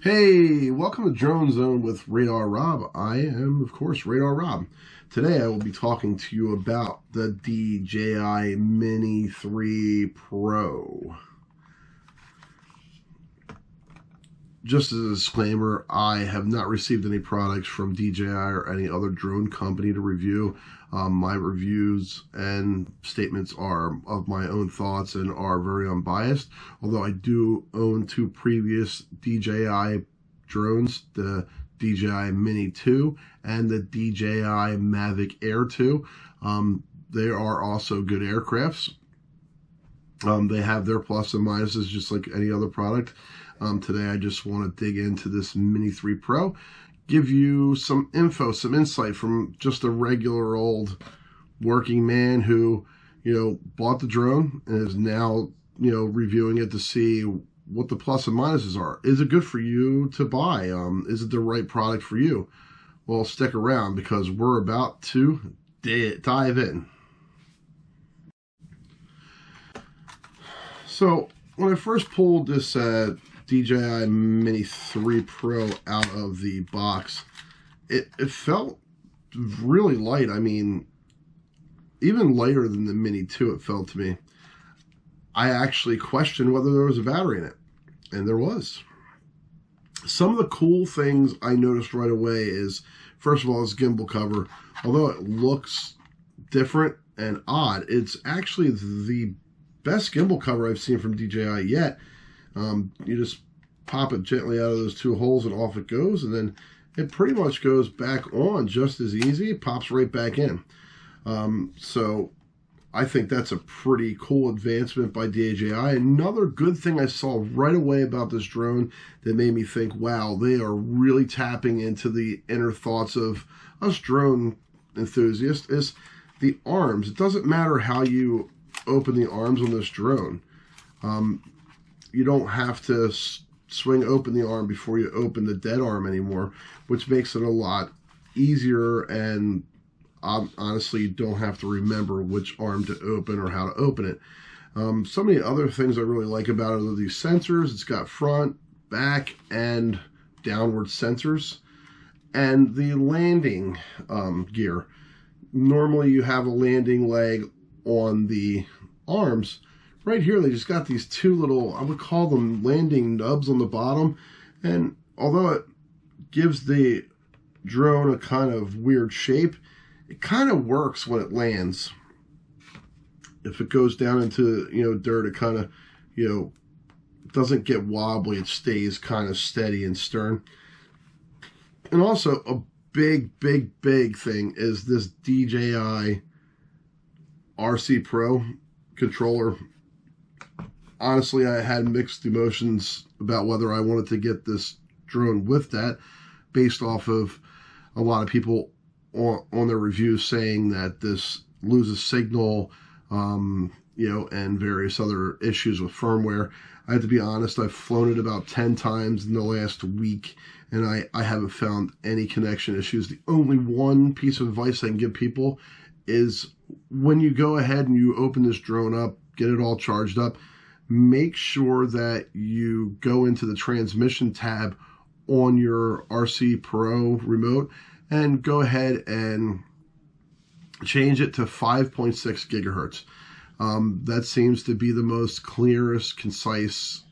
Hey, welcome to Drone Zone with Radar Rob. I am, of course, Radar Rob. Today I will be talking to you about the DJI Mini 3 Pro. Just as a disclaimer, I have not received any products from DJI or any other drone company to review. My reviews and statements are of my own thoughts and are very unbiased, although I do own two previous DJI drones, the DJI Mini 2 and the DJI Mavic Air 2. They are also good aircrafts. They have their plus and minuses just like any other product. Today I just want to dig into this Mini 3 Pro, give you some info, some insight from just a regular old working man who, bought the drone and is now, reviewing it to see what the plus and minuses are. Is it good for you to buy? Is it the right product for you? Well, stick around because we're about to dive in. So when I first pulled this DJI Mini 3 Pro out of the box, it felt really light. I mean, even lighter than the Mini 2 it felt to me. I actually questioned whether there was a battery in it, and there was. Some of the cool things I noticed right away is, first of all, this gimbal cover. Although it looks different and odd, it's actually the best gimbal cover I've seen from DJI yet. You just pop it gently out of those two holes and off it goes, and then it pretty much goes back on just as easy. It pops right back in. So I think that's a pretty cool advancement by DJI. Another good thing I saw right away about this drone that made me think, wow, they are really tapping into the inner thoughts of us drone enthusiasts, is the arms. It doesn't matter how you open the arms on this drone. You don't have to swing open the arm before you open the dead arm anymore, which makes it a lot easier, and honestly, you don't have to remember which arm to open or how to open it. Some of the other things I really like about it are these sensors. It's got front, back, and downward sensors. And the landing gear. Normally you have a landing leg on the arms. Right here, they just got these two little, I would call them landing nubs on the bottom. And although it gives the drone a kind of weird shape, it kind of works when it lands. If it goes down into, dirt, it kind of, doesn't get wobbly. It stays kind of steady and stern. And also a big thing is this DJI RC Pro controller. Honestly, I had mixed emotions about whether I wanted to get this drone with that, based off of a lot of people on their reviews saying that this loses signal, and various other issues with firmware. I have to be honest, I've flown it about 10 times in the last week, and I haven't found any connection issues. The only one piece of advice I can give people is when you go ahead and you open this drone up, get it all charged up, make sure that you go into the transmission tab on your RC Pro remote and go ahead and change it to 5.6 gigahertz. That seems to be the most clearest, concise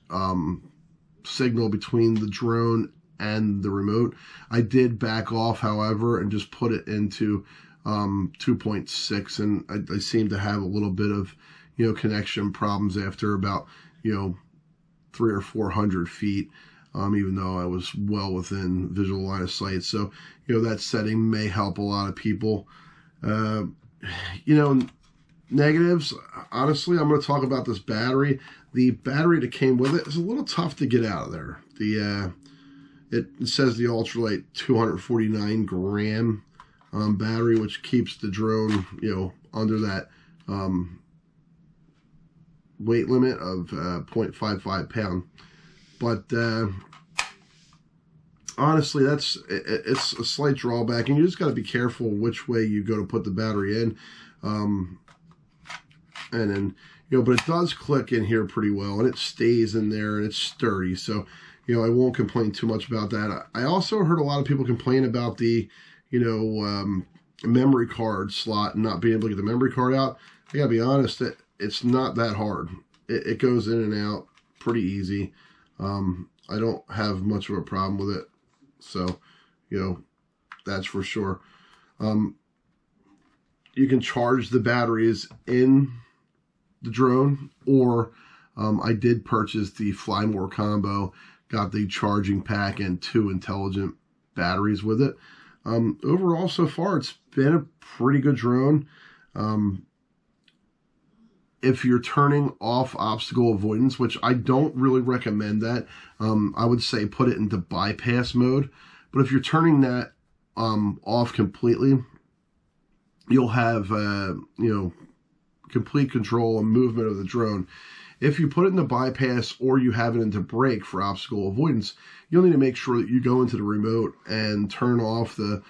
signal between the drone and the remote. I did back off, however, and just put it into 2.6, and I seem to have a little bit of connection problems after about 300 or 400 feet, even though I was well within visual line of sight. So that setting may help a lot of people. Negatives, honestly, I'm going to talk about this battery. The battery that came with it is a little tough to get out of there. It says the ultralight 249 gram battery, which keeps the drone under that weight limit of 0.55 pound. But honestly, it's a slight drawback, and you just got to be careful which way you go to put the battery in. And then, but it does click in here pretty well, and it stays in there, and it's sturdy. So, I won't complain too much about that. I also heard a lot of people complain about the, memory card slot and not being able to get the memory card out. I gotta be honest, it's not that hard. It goes in and out pretty easy. I don't have much of a problem with it. So, that's for sure. You can charge the batteries in the drone, or I did purchase the Fly More combo, got the charging pack and 2 intelligent batteries with it. Overall, so far, it's been a pretty good drone. If you're turning off obstacle avoidance, which I don't really recommend that, I would say put it into bypass mode. But if you're turning that off completely, you'll have, complete control and movement of the drone. If you put it into bypass or you have it into brake for obstacle avoidance, you'll need to make sure that you go into the remote and turn off the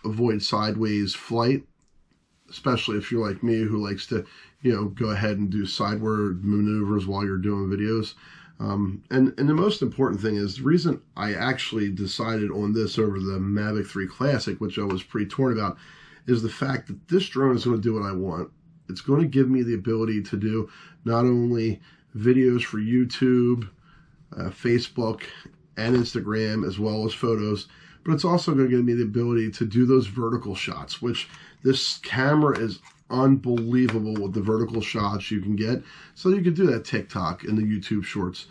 avoid sideways flight, especially if you're like me who likes to, go ahead and do sideward maneuvers while you're doing videos. And the most important thing is, the reason I actually decided on this over the Mavic 3 Classic, which I was pretty torn about, is the fact that this drone is going to do what I want. It's going to give me the ability to do not only videos for YouTube, Facebook, and Instagram, as well as photos, but it's also going to give me the ability to do those vertical shots, which this camera is unbelievable with the vertical shots you can get. So you can do that TikTok and the YouTube shorts.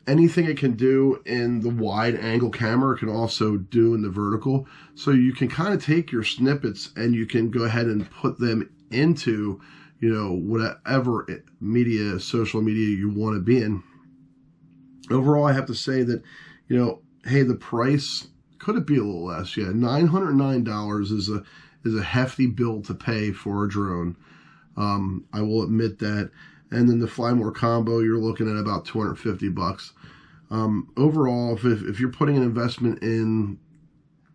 Anything it can do in the wide angle camera, it can also do in the vertical. So you can kind of take your snippets and you can go ahead and put them into, whatever media, social media you want to be in. Overall, I have to say that, hey, the price, could it be a little less? Yeah, $909 is a hefty bill to pay for a drone. I will admit that. And then the Fly More combo, you're looking at about $250. Overall, if you're putting an investment in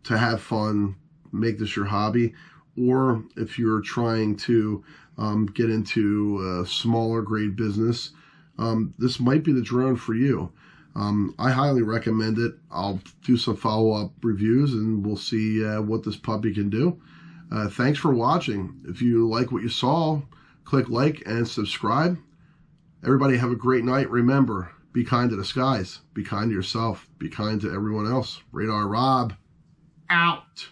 to have fun, make this your hobby, or if you're trying to get into a smaller grade business, this might be the drone for you. I highly recommend it. I'll do some follow-up reviews and we'll see what this puppy can do. Thanks for watching. If you like what you saw, click like and subscribe. Everybody have a great night. Remember, be kind to the skies. Be kind to yourself. Be kind to everyone else. Radar Rob, out.